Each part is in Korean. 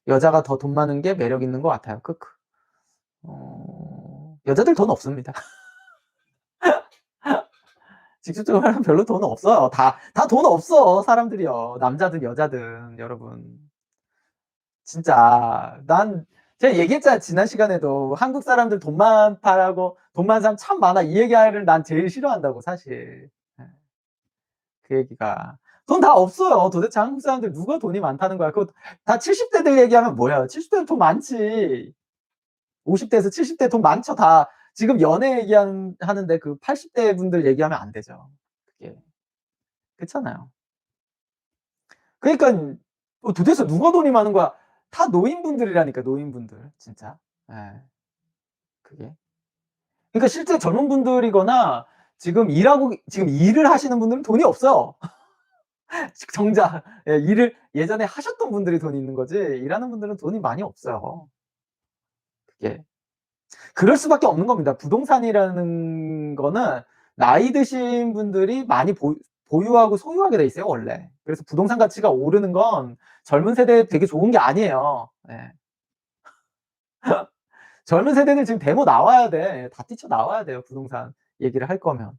여자가 더 돈 많은 게 매력 있는 것 같아요. 크크. 여자들 돈 없습니다. 직접적으로 하면 별로 돈 없어요. 다 돈 없어 사람들이요. 남자든 여자든 여러분. 진짜 제가 얘기했잖아요. 지난 시간에도 한국 사람들 돈 많다라고 돈 많은 사람 참 많아 이 얘기를 난 제일 싫어한다고 사실. 예. 그 얘기가. 돈 다 없어요. 도대체 한국 사람들 누가 돈이 많다는 거야. 그거 다 70대들 얘기하면 뭐야. 70대는 돈 많지. 50대에서 70대 돈 많죠. 다 지금 연애 하는데 그 80대 분들 얘기하면 안 되죠. 그게. 그렇잖아요. 그러니까 도대체 누가 돈이 많은 거야. 다 노인분들이라니까 노인분들 진짜. 예. 그게. 그러니까 실제 젊은 분들이거나 지금 일을 하시는 분들은 돈이 없어요. 정작 예, 일을 예전에 하셨던 분들이 돈이 있는 거지 일하는 분들은 돈이 많이 없어요. 그게. 그럴 수밖에 없는 겁니다. 부동산이라는 거는 나이 드신 분들이 많이 보유하고 소유하게 돼 있어요, 원래. 그래서 부동산 가치가 오르는 건 젊은 세대에 되게 좋은 게 아니에요. 예. 젊은 세대는 지금 데모 나와야 돼. 다 뛰쳐나와야 돼요, 부동산 얘기를 할 거면.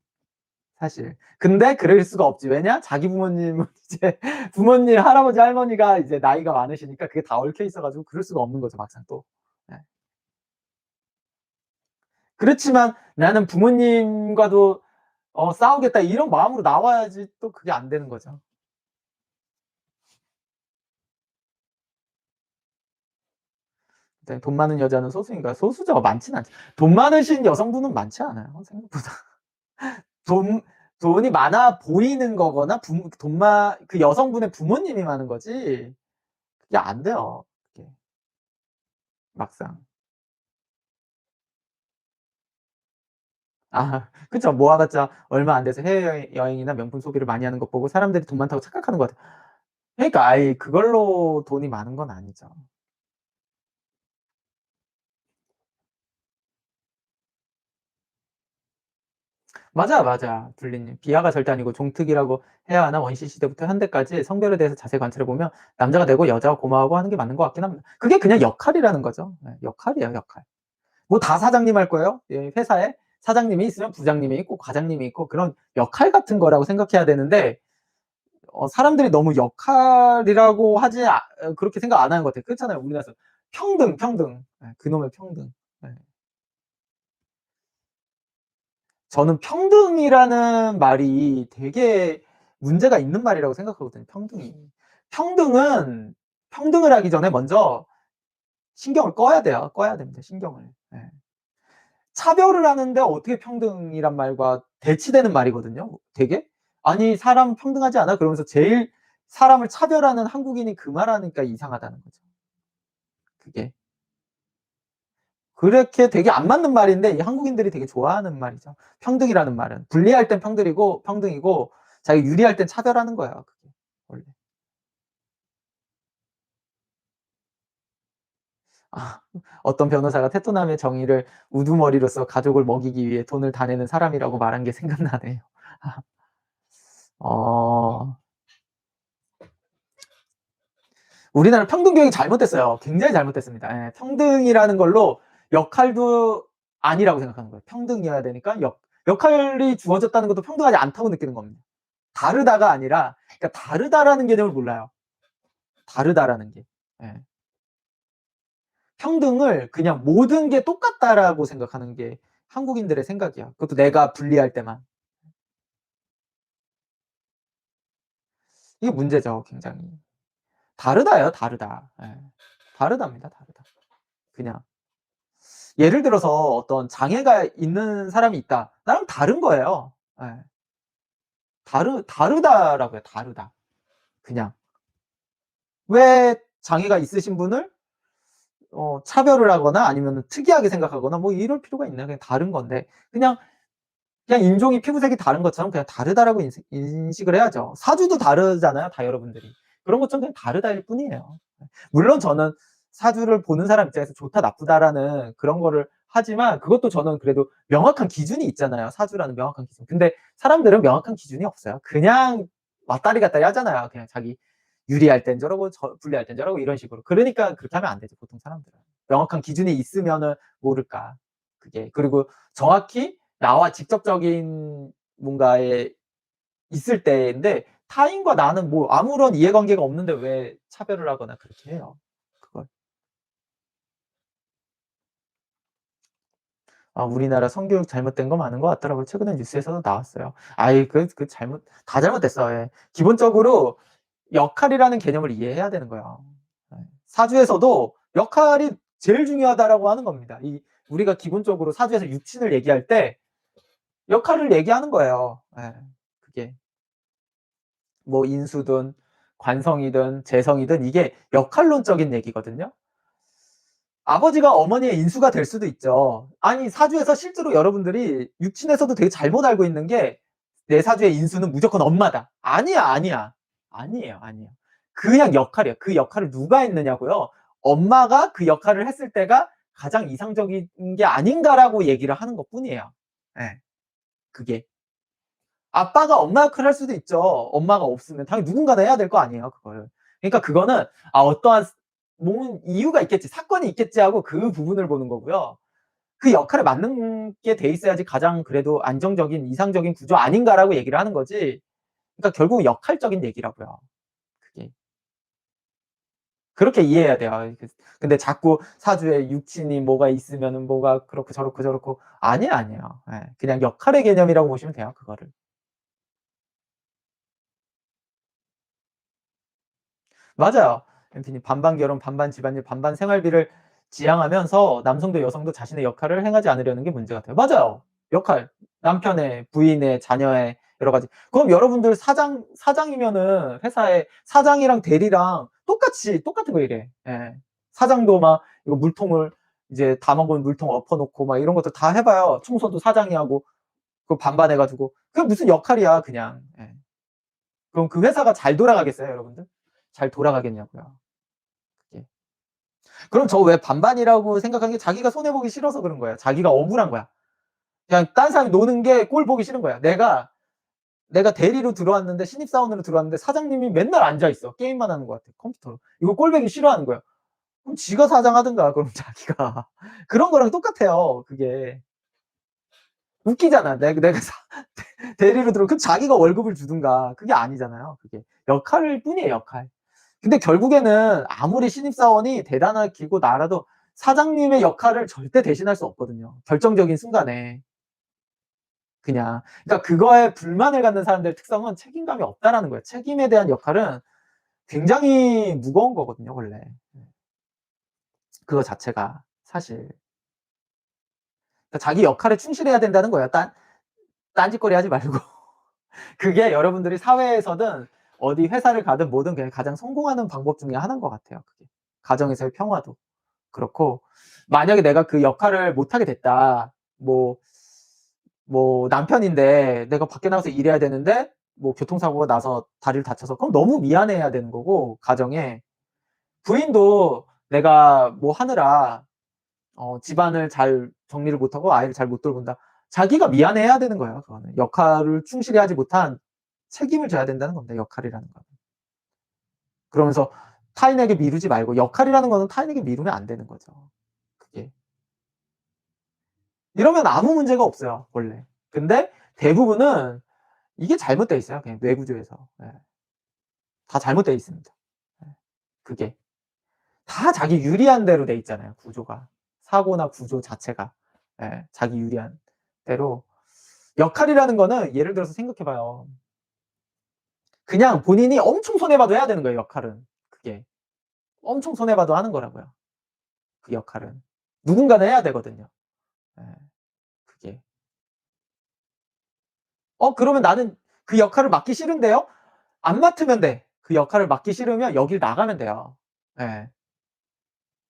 사실. 근데 그럴 수가 없지. 왜냐? 자기 부모님은 이제 부모님, 할아버지, 할머니가 이제 나이가 많으시니까 그게 다 얽혀 있어 가지고 그럴 수가 없는 거죠, 막상 또. 예. 그렇지만 나는 부모님과도 싸우겠다 이런 마음으로 나와야지 또 그게 안 되는 거죠. 네, 돈 많은 여자는 소수인가요? 소수죠. 많진 않죠. 돈 많으신 여성분은 많지 않아요, 생각보다. 돈 돈이 많아 보이는 거거나 그 여성분의 부모님이 많은 거지 그게 안 돼요, 그게 막상. 아 그쵸. 모아봤자 얼마 안 돼서 해외여행이나 명품 소비를 많이 하는 것 보고 사람들이 돈 많다고 착각하는 것 같아요. 그러니까 아이 그걸로 돈이 많은 건 아니죠. 맞아, 맞아. 둘리님. 비하가 절대 아니고 종특이라고 해야 하나 원시 시대부터 현대까지 성별에 대해서 자세히 관찰해 보면 남자가 되고 여자가 고마워하고 하는 게 맞는 것 같긴 합니다. 그게 그냥 역할이라는 거죠. 네, 역할이에요, 역할. 뭐 다 사장님 할 거예요? 예, 회사에 사장님이 있으면 부장님이 있고 과장님이 있고 그런 역할 같은 거라고 생각해야 되는데 사람들이 너무 역할이라고 그렇게 생각 안 하는 것 같아요. 그렇잖아요. 우리나라에서 평등, 평등. 예, 그놈의 평등. 예. 저는 평등이라는 말이 되게 문제가 있는 말이라고 생각하거든요. 평등이. 평등은 평등을 하기 전에 먼저 신경을 꺼야 돼요. 꺼야 됩니다. 신경을. 예. 차별을 하는데 어떻게 평등이란 말과 대치되는 말이거든요. 되게. 아니 사람 평등하지 않아? 그러면서 제일 사람을 차별하는 한국인이 그 말하니까 이상하다는 거죠. 그게. 그렇게 되게 안 맞는 말인데 이 한국인들이 되게 좋아하는 말이죠. 평등이라는 말은. 불리할 땐 평등이고 자기 유리할 땐 차별하는 거예요. 그게 원래. 아, 어떤 변호사가 테토남의 정의를 우두머리로써 가족을 먹이기 위해 돈을 다 내는 사람이라고 말한 게 생각나네요. 어, 우리나라 평등 교육이 잘못됐어요. 굉장히 잘못됐습니다. 예, 평등이라는 걸로 역할도 아니라고 생각하는 거예요. 평등이어야 되니까 역할이 주어졌다는 것도 평등하지 않다고 느끼는 겁니다. 다르다가 아니라 그러니까 다르다라는 개념을 몰라요. 다르다라는 게. 예. 평등을 그냥 모든 게 똑같다라고 생각하는 게 한국인들의 생각이야. 그것도 내가 불리할 때만. 이게 문제죠, 굉장히. 다르다예요, 다르다. 예. 다르답니다, 다르다. 그냥. 예를 들어서 어떤 장애가 있는 사람이 있다. 나랑 다른 거예요. 예. 다르다라고요, 다르다. 그냥. 왜 장애가 있으신 분을 차별을 하거나 아니면 특이하게 생각하거나 뭐 이럴 필요가 있나요? 그냥 다른 건데. 그냥 인종이 피부색이 다른 것처럼 그냥 다르다라고 인식을 해야죠. 사주도 다르잖아요, 다 여러분들이. 그런 것처럼 그냥 다르다일 뿐이에요. 물론 저는 사주를 보는 사람 입장에서 좋다, 나쁘다라는 그런 거를 하지만 그것도 저는 그래도 명확한 기준이 있잖아요. 사주라는 명확한 기준. 근데 사람들은 명확한 기준이 없어요. 그냥 왔다리 갔다리 하잖아요. 그냥 자기 유리할 땐 저러고 불리할 땐 저러고 이런 식으로. 그러니까 그렇게 하면 안 되죠, 보통 사람들은. 명확한 기준이 있으면은 모를까. 그게. 그리고 정확히 나와 직접적인 뭔가에 있을 때인데 타인과 나는 뭐 아무런 이해관계가 없는데 왜 차별을 하거나 그렇게 해요. 그걸. 아, 우리나라 성교육 잘못된 거 많은 것 같더라고요. 최근에 뉴스에서도 나왔어요. 아이, 다 잘못됐어. 예. 기본적으로 역할이라는 개념을 이해해야 되는 거예요. 예. 사주에서도 역할이 제일 중요하다라고 하는 겁니다. 우리가 기본적으로 사주에서 육친을 얘기할 때 역할을 얘기하는 거예요. 예. 그게 뭐 인수든 관성이든 재성이든 이게 역할론적인 얘기거든요. 아버지가 어머니의 인수가 될 수도 있죠. 아니, 사주에서 실제로 여러분들이 육친에서도 되게 잘못 알고 있는 게 내 사주의 인수는 무조건 엄마다. 아니야, 아니야. 아니에요, 아니에요. 그냥 역할이에요. 그 역할을 누가 했느냐고요. 엄마가 그 역할을 했을 때가 가장 이상적인 게 아닌가라고 얘기를 하는 것뿐이에요. 예. 그게. 아빠가 엄마 역할을 할 수도 있죠. 엄마가 없으면 당연히 누군가는 해야 될 거 아니에요, 그거를. 그러니까 그거는 어떠한 뭔 이유가 있겠지, 사건이 있겠지 하고 그 부분을 보는 거고요. 그 역할에 맞는 게 돼 있어야지 가장 그래도 안정적인 이상적인 구조 아닌가라고 얘기를 하는 거지. 그러니까 결국 역할적인 얘기라고요. 그게. 그렇게 이해해야 돼요. 근데 자꾸 사주에 육친이 뭐가 있으면은 뭐가 그렇고 저렇고 저렇고 아니에요, 아니에요. 예. 그냥 역할의 개념이라고 보시면 돼요, 그거를. 맞아요. 엠피님 반반 결혼, 반반 집안일, 반반 생활비를 지향하면서 남성도 여성도 자신의 역할을 행하지 않으려는 게 문제 같아요. 맞아요. 역할. 남편의, 부인의, 자녀의 여러 가지. 그럼 여러분들 사장이면은 회사에 사장이랑 대리랑 똑같은 거 이래. 예. 사장도 막 이거 물통을 이제 다 먹은 물통 엎어놓고 막 이런 것들 다 해봐요. 청소도 사장이 하고 그 반반 해가지고 그게 무슨 역할이야 그냥. 예. 그럼 그 회사가 잘 돌아가겠어요, 여러분들? 잘 돌아가겠냐고요. 그게. 그럼 저 왜 반반이라고 생각한 게 자기가 손해보기 싫어서 그런 거야. 자기가 억울한 거야. 그냥 딴 사람이 노는 게 꼴 보기 싫은 거야. 내가 대리로 들어왔는데, 신입사원으로 들어왔는데, 사장님이 맨날 앉아있어. 게임만 하는 것 같아. 컴퓨터로. 이거 꼴보기 싫어하는 거야. 그럼 지가 사장하든가, 그럼 자기가. 그런 거랑 똑같아요. 그게. 웃기잖아. 내가 대리로 들어. 그럼 자기가 월급을 주든가. 그게 아니잖아요. 그게. 역할 뿐이에요, 역할. 근데 결국에는 아무리 신입사원이 대단하기고 나라도 사장님의 역할을 절대 대신할 수 없거든요. 결정적인 순간에. 그냥. 그러니까 그거에 불만을 갖는 사람들의 특성은 책임감이 없다라는 거예요. 책임에 대한 역할은 굉장히 무거운 거거든요, 원래. 그거 자체가 사실. 그러니까 자기 역할에 충실해야 된다는 거예요. 딴짓거리 하지 말고. 그게 여러분들이 사회에서든 어디 회사를 가든 뭐든 그냥 가장 성공하는 방법 중에 하나인 것 같아요. 그게. 가정에서의 평화도. 그렇고 만약에 내가 그 역할을 못하게 됐다. 뭐 남편인데 내가 밖에 나가서 일해야 되는데 뭐 교통사고가 나서 다리를 다쳐서 그럼 너무 미안해야 되는 거고 가정에 부인도 내가 뭐 하느라 집안을 잘 정리를 못하고 아이를 잘 못 돌본다. 자기가 미안해야 되는 거예요. 그거는 역할을 충실히 하지 못한 책임을 져야 된다는 겁니다. 역할이라는 건. 그러면서 타인에게 미루지 말고 역할이라는 거는 타인에게 미루면 안 되는 거죠. 그게. 이러면 아무 문제가 없어요, 원래. 근데 대부분은 이게 잘못되어 있어요. 그냥 뇌구조에서. 예. 다 잘못되어 있습니다. 예. 그게. 다 자기 유리한 대로 돼 있잖아요, 구조가. 사고나 구조 자체가. 예. 자기 유리한 대로. 역할이라는 거는 예를 들어서 생각해 봐요. 그냥 본인이 엄청 손해봐도 해야 되는 거예요, 역할은. 그게. 엄청 손해봐도 하는 거라고요. 그 역할은. 누군가는 해야 되거든요. 예. 그게. 그러면 나는 그 역할을 맡기 싫은데요? 안 맡으면 돼. 그 역할을 맡기 싫으면 여길 나가면 돼요. 예.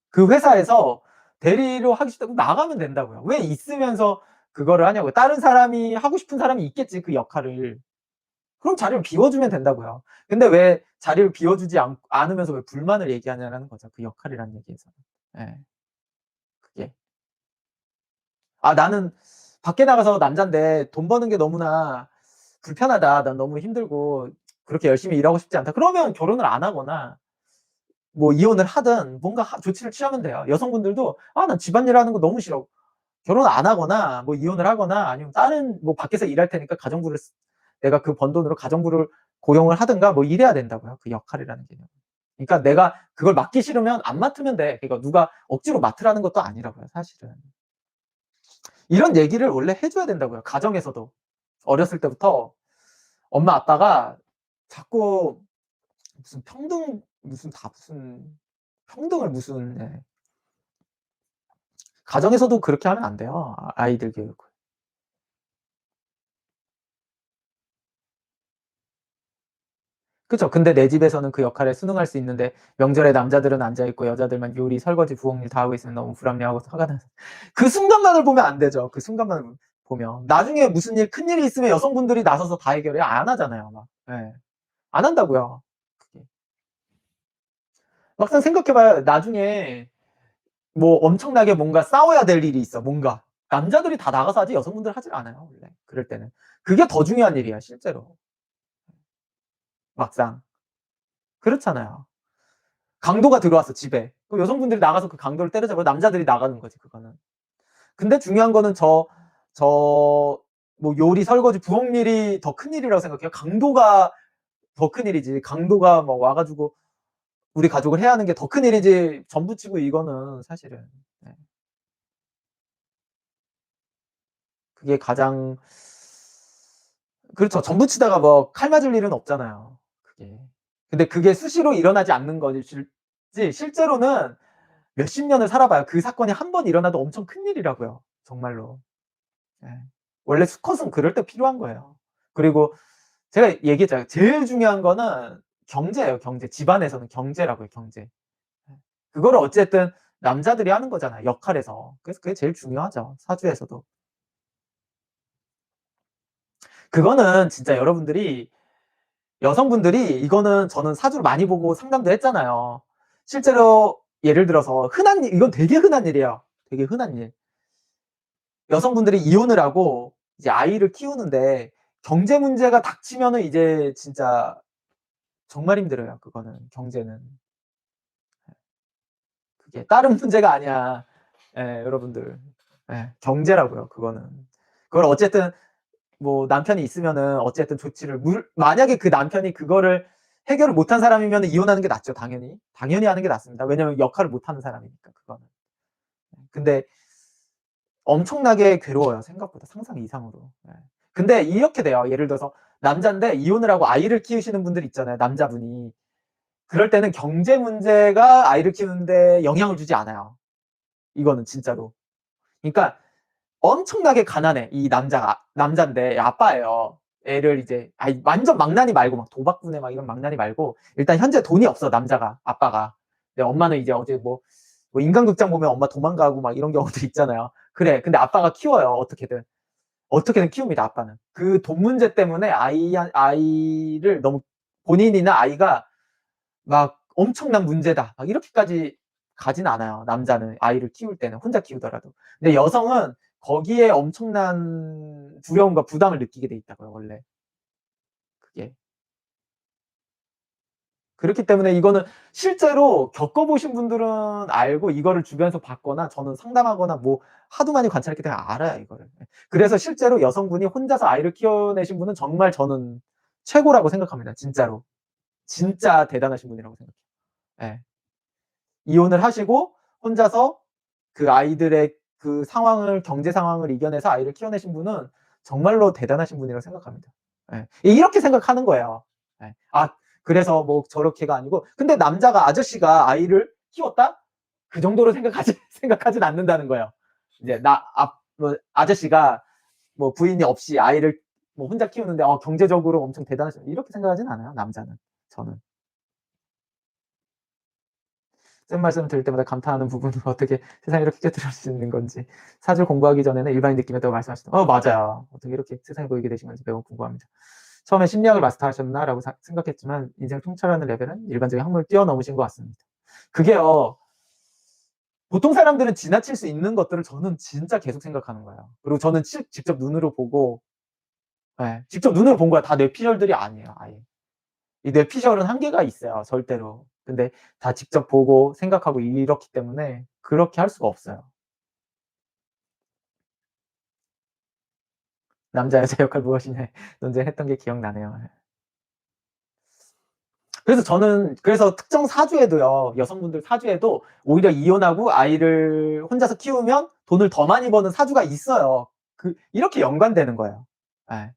그 회사에서 대리로 하기 싫다고 나가면 된다고요. 왜 있으면서 그거를 하냐고요. 다른 사람이 하고 싶은 사람이 있겠지, 그 역할을. 그럼 자리를 비워주면 된다고요. 근데 왜 자리를 비워주지 않으면서 왜 불만을 얘기하냐라는 거죠. 그 역할이라는 얘기에서. 예. 그게. 나는 밖에 나가서 남잔데 돈 버는 게 너무나 불편하다. 난 너무 힘들고 그렇게 열심히 일하고 싶지 않다. 그러면 결혼을 안 하거나 뭐 이혼을 하든 뭔가 조치를 취하면 돼요. 여성분들도 난 집안일 하는 거 너무 싫어. 결혼 안 하거나 뭐 이혼을 하거나 아니면 다른 뭐 밖에서 일할 테니까 가정부를 내가 그 번 돈으로 가정부를 고용을 하든가 뭐 이래야 된다고요. 그 역할이라는 개념. 그러니까 내가 그걸 맡기 싫으면 안 맡으면 돼. 그러니까 누가 억지로 맡으라는 것도 아니라고요, 사실은. 이런 얘기를 원래 해줘야 된다고요. 가정에서도 어렸을 때부터 엄마 아빠가 자꾸 무슨 평등 무슨 다 무슨 평등을 무슨 가정에서도 그렇게 하면 안 돼요. 아이들 교육을. 그쵸. 근데 내 집에서는 그 역할에 순응할 수 있는데 명절에 남자들은 앉아 있고 여자들만 요리, 설거지, 부엌일 다 하고 있으면 너무 불합리하고 화가 나서 그 순간만을 보면 안 되죠. 그 순간만을 보면. 나중에 무슨 큰일이 있으면 여성분들이 나서서 다 해결해요. 안 하잖아요, 막. 예. 안 한다고요. 그게. 막상 생각해 봐요. 나중에 뭐 엄청나게 뭔가 싸워야 될 일이 있어, 뭔가. 남자들이 다 나가서 하지 여성분들 하질 않아요, 원래. 그럴 때는. 그게 더 중요한 일이야, 실제로. 막상. 그렇잖아요. 강도가 들어왔어, 집에. 그럼 여성분들이 나가서 그 강도를 때려잡아요. 남자들이 나가는 거지, 그거는. 근데 중요한 거는 뭐 요리, 설거지, 부엌 일이 더 큰일이라고 생각해요. 강도가 더 큰일이지. 강도가 뭐 와 가지고 우리 가족을 해야 하는 게 더 큰일이지 전부치고 이거는 사실은. 네. 그게 가장 그렇죠. 전부치다가 뭐 칼 맞을 일은 없잖아요, 그게. 근데 그게 수시로 일어나지 않는 거지 실제로는 몇십 년을 살아봐요. 그 사건이 한 번 일어나도 엄청 큰일이라고요, 정말로. 예. 원래 수컷은 그럴 때 필요한 거예요. 그리고 제가 얘기했잖아요. 제일 중요한 거는 경제예요, 경제. 집안에서는 경제라고요, 경제. 예. 그거를 어쨌든 남자들이 하는 거잖아요, 역할에서. 그래서 그게 제일 중요하죠, 사주에서도. 그거는 진짜 여러분들이 여성분들이 이거는 저는 사주를 많이 보고 상담도 했잖아요. 실제로 예를 들어서 흔한 일, 이건 되게 흔한 일이에요. 되게 흔한 일. 여성분들이 이혼을 하고 이제 아이를 키우는데 경제 문제가 닥치면은 이제 진짜 정말 힘들어요, 그거는 경제는. 그게 다른 문제가 아니야. 여러분들. 경제라고요, 그거는. 그걸 어쨌든 뭐 남편이 있으면은 어쨌든 조치를 만약에 그 남편이 그거를 해결을 못한 사람이면은 이혼하는 게 낫죠, 당연히. 당연히 하는 게 낫습니다. 왜냐면 역할을 못하는 사람이니까, 그거는. 근데 엄청나게 괴로워요, 생각보다 상상 이상으로. 근데 이렇게 돼요. 예를 들어서 남잔데 이혼을 하고 아이를 키우시는 분들 있잖아요, 남자분이. 그럴 때는 경제 문제가 아이를 키우는데 영향을 주지 않아요. 이거는 진짜로. 그러니까 엄청나게 가난해. 이 남잔데 아빠예요. 애를 이제 완전 망나니 말고 막 도박꾼에 막 이런 망나니 말고 일단 현재 돈이 없어, 남자가, 아빠가. 근데 엄마는 이제 어제 뭐 인간극장 보면 엄마 도망가고 막 이런 경우도 있잖아요. 그래. 근데 아빠가 키워요, 어떻게든. 어떻게든 키웁니다, 아빠는. 그 돈 문제 때문에 아이를 너무 본인이나 아이가 막 엄청난 문제다, 막 이렇게까지 가진 않아요, 남자는. 아이를 키울 때는 혼자 키우더라도. 근데 여성은 거기에 엄청난 두려움과 부담을 느끼게 돼 있다고요, 원래. 그게. 그렇기 때문에 이거는 실제로 겪어보신 분들은 알고 이거를 주변에서 봤거나 저는 상담하거나 뭐 하도 많이 관찰했기 때문에 알아요, 이거를. 그래서 실제로 여성분이 혼자서 아이를 키워내신 분은 정말 저는 최고라고 생각합니다, 진짜로. 진짜 대단하신 분이라고 생각해요. 예. 이혼을 하시고 혼자서 그 아이들의 그 상황을, 경제 상황을 이겨내서 아이를 키워내신 분은 정말로 대단하신 분이라고 생각합니다. 예. 이렇게 생각하는 거예요. 예. 그래서 뭐 저렇게가 아니고, 근데 남자가, 아저씨가 아이를 키웠다? 그 정도로 생각하진 않는다는 거예요. 이제 뭐 아저씨가 뭐 부인이 없이 아이를 뭐 혼자 키우는데 경제적으로 엄청 대단하시 이렇게 생각하진 않아요, 남자는. 저는. 쌤 말씀 들을 때마다 감탄하는 부분은 어떻게 세상이 이렇게 깨뜨릴 수 있는 건지. 사주를 공부하기 전에는 일반인 느낌이었다고 말씀하셨던. 맞아요. 어떻게 이렇게 세상이 보이게 되신 건지 매우 궁금합니다. 처음에 심리학을 마스터하셨나라고 생각했지만 인생 통찰하는 레벨은 일반적인 학문을 뛰어넘으신 것 같습니다. 그게요, 보통 사람들은 지나칠 수 있는 것들을 저는 진짜 계속 생각하는 거예요. 그리고 저는 직접 눈으로 보고, 직접 눈으로 본 거야. 다 뇌피셜들이 아니에요, 아예. 이 뇌피셜은 한계가 있어요, 절대로. 근데 다 직접 보고 생각하고 이렇기 때문에 그렇게 할 수가 없어요. 남자 여자 역할 무엇이냐 논쟁했던 게 기억나네요. 예. 그래서 저는 그래서 특정 사주에도요, 여성분들 사주에도 오히려 이혼하고 아이를 혼자서 키우면 돈을 더 많이 버는 사주가 있어요. 이렇게 연관되는 거예요. 예.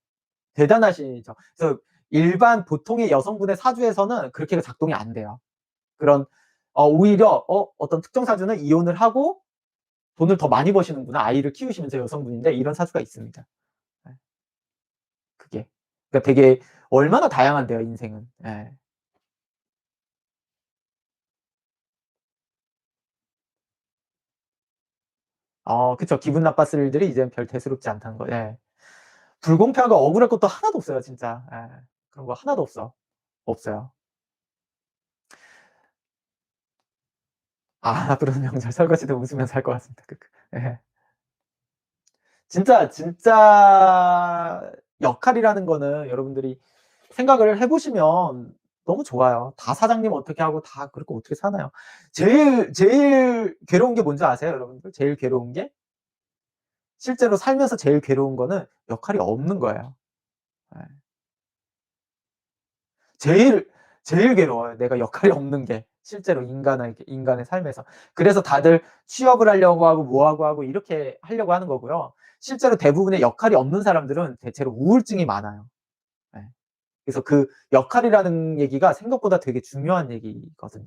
대단하시죠. 그래서 일반 보통의 여성분의 사주에서는 그렇게 작동이 안 돼요. 그런 오히려 어떤 특정 사주는 이혼을 하고 돈을 더 많이 버시는구나. 아이를 키우시면서 여성분인데 이런 사주가 있습니다. 예. 그게. 그러니까 되게 얼마나 다양한데요, 인생은. 예. 그쵸. 기분 나빴을 일들이 이젠 별 대수롭지 않다는 거. 예. 불공평하고 억울할 것도 하나도 없어요, 진짜. 예. 그런 거 하나도 없어. 없어요. 앞으로는 명절 설거지도 웃으면서 할 것 같습니다. 크크. 예. 진짜 역할이라는 거는 여러분들이 생각을 해 보시면 너무 좋아요. 다 사장님 어떻게 하고 다 그렇게 어떻게 사나요? 제일 괴로운 게 뭔지 아세요, 여러분들? 제일 괴로운 게? 실제로 살면서 제일 괴로운 거는 역할이 없는 거예요. 예. 제일 제일 괴로워요. 내가 역할이 없는 게 실제로 인간의 삶에서. 그래서 다들 취업을 하려고 하고 뭐 하고 이렇게 하려고 하는 거고요. 실제로 대부분의 역할이 없는 사람들은 대체로 우울증이 많아요. 예. 그래서 그 역할이라는 얘기가 생각보다 되게 중요한 얘기거든요.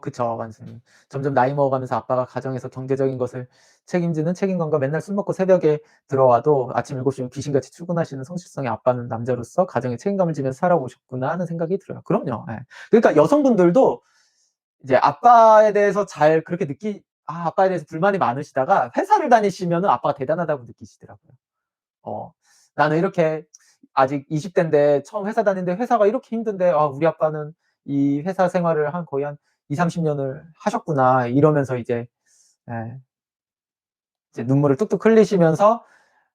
그쵸. 완전히. 점점 나이 먹어가면서 아빠가 가정에서 경제적인 것을 책임지는 책임감과 맨날 술 먹고 새벽에 들어와도 아침 7시면 귀신같이 출근하시는 성실성의 아빠는 남자로서 가정에 책임감을 지면서 살아오셨구나 하는 생각이 들어요. 그럼요. 예. 그러니까 여성분들도 이제 아빠에 대해서 잘 그렇게 아빠에 대해서 불만이 많으시다가 회사를 다니시면은 아빠가 대단하다고 느끼시더라고요. 어, 나는 이렇게 아직 20 대인데 처음 회사 다니는데 회사가 이렇게 힘든데 우리 아빠는 이 회사 생활을 거의 한 20-30 년을 하셨구나 이러면서 예, 이제 눈물을 뚝뚝 흘리시면서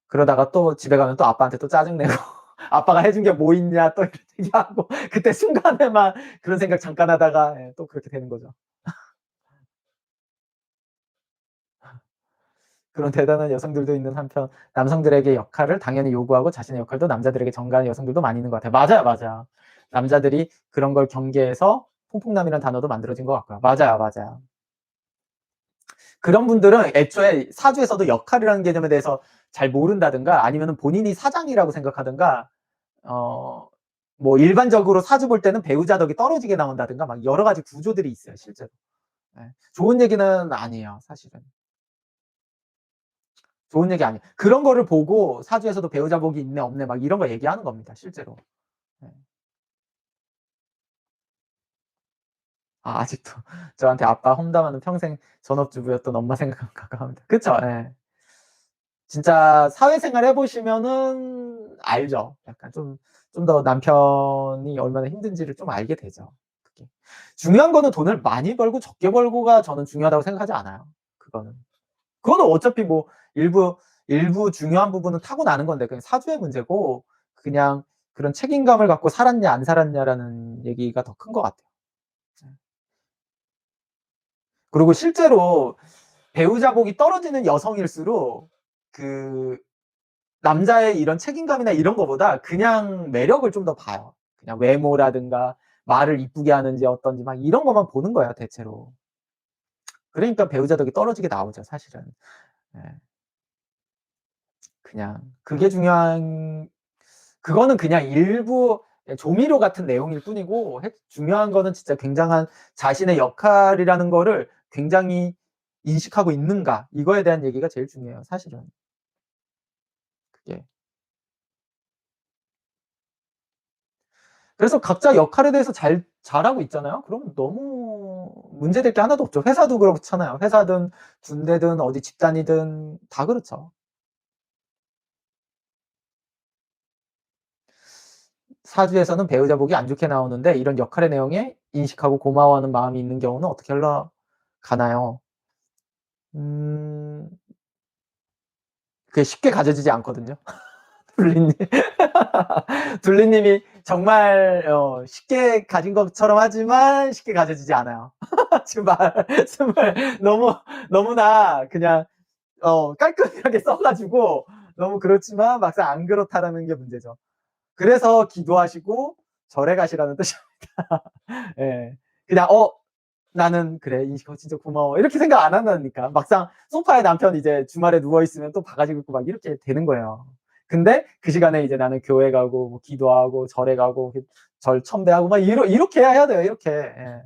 그러다가 또 집에 가면 또 아빠한테 또 짜증 내고 "아빠가 해준 게 뭐 있냐." 또 이런 얘기하고 그때 순간에만 그런 생각 잠깐 하다가 예, 또 그렇게 되는 거죠. 그런 대단한 여성들도 있는 한편 남성들에게 역할을 당연히 요구하고 자신의 역할도 남자들에게 전가하는 여성들도 많이 있는 것 같아요. 맞아요, 맞아요. 남자들이 그런 걸 경계해서 퐁퐁남이라는 단어도 만들어진 것 같고요. 맞아요, 맞아요. 그런 분들은 애초에 사주에서도 역할이라는 개념에 대해서 잘 모른다든가 아니면은 본인이 사장이라고 생각하든가 어 뭐 일반적으로 사주 볼 때는 배우자 덕이 떨어지게 나온다든가 막 여러 가지 구조들이 있어요, 실제로. 예. 좋은 얘기는 아니에요, 사실은. 좋은 얘기 아니에요. 그런 거를 보고 사주에서도 배우자 복이 있네 없네 막 이런 거 얘기하는 겁니다, 실제로. 예. 아직도 저한테 아빠 험담하는 평생 전업주부였던 엄마 생각하면 가까웁니다. 그쵸? 예. 진짜 사회생활 해 보시면은 알죠. 약간 좀 더 남편이 얼마나 힘든지를 좀 알게 되죠, 그게. 중요한 거는 돈을 많이 벌고 적게 벌고가 저는 중요하다고 생각하지 않아요, 그거는. 그거는 어차피 뭐 일부 중요한 부분은 타고나는 건데 그냥 사주의 문제고 그냥 그런 책임감을 갖고 살았냐 안 살았냐라는 얘기가 더 큰 것 같아요. 네. 그리고 실제로 배우자 복이 떨어지는 여성일수록 그 남자의 이런 책임감이나 이런 거보다 그냥 매력을 좀 더 봐요. 그냥 외모라든가 말을 이쁘게 하는지 어떤지 막 이런 것만 보는 거예요, 대체로. 그러니까 배우자 덕이 떨어지게 나오죠, 사실은. 예. 그냥 그게 중요한 그거는 그냥 일부 조미료 같은 내용일 뿐이고 중요한 거는 진짜 굉장한 자신의 역할이라는 거를 굉장히 인식하고 있는가 이거에 대한 얘기가 제일 중요해요, 사실은. 그게. 그래서 각자 역할에 대해서 잘하고 있잖아요. 그러면 너무 문제될 게 하나도 없죠. 회사도 그렇잖아요. 회사든 군대든 어디 집단이든 다 그렇죠. 사주에서는 배우자 복이 안 좋게 나오는데 이런 역할의 내용에 인식하고 고마워하는 마음이 있는 경우는 어떻게 흘러가나요? 음. 그게 쉽게 가져지지 않거든요. 둘리님. 둘리님이 정말 쉽게 가진 것처럼 하지만 쉽게 가져지지 않아요. 지금 말씀을 너무나 그냥 깔끔하게 써가지고 너무 그렇지만 막상 안 그렇다라는 게 문제죠. 그래서 기도하시고 절에 가시라는 뜻입니다. 예. 그냥 나는 그래 이거 진짜 고마워 이렇게 생각 안 한다니까. 막상 소파에 남편 이제 주말에 누워 있으면 또 바가지 긁고 막 이렇게 되는 거예요. 근데 그 시간에 이제 나는 교회 가고 뭐 기도하고 절에 가고 절 첨배하고 막 이렇게 해야 돼요. 이렇게. 예.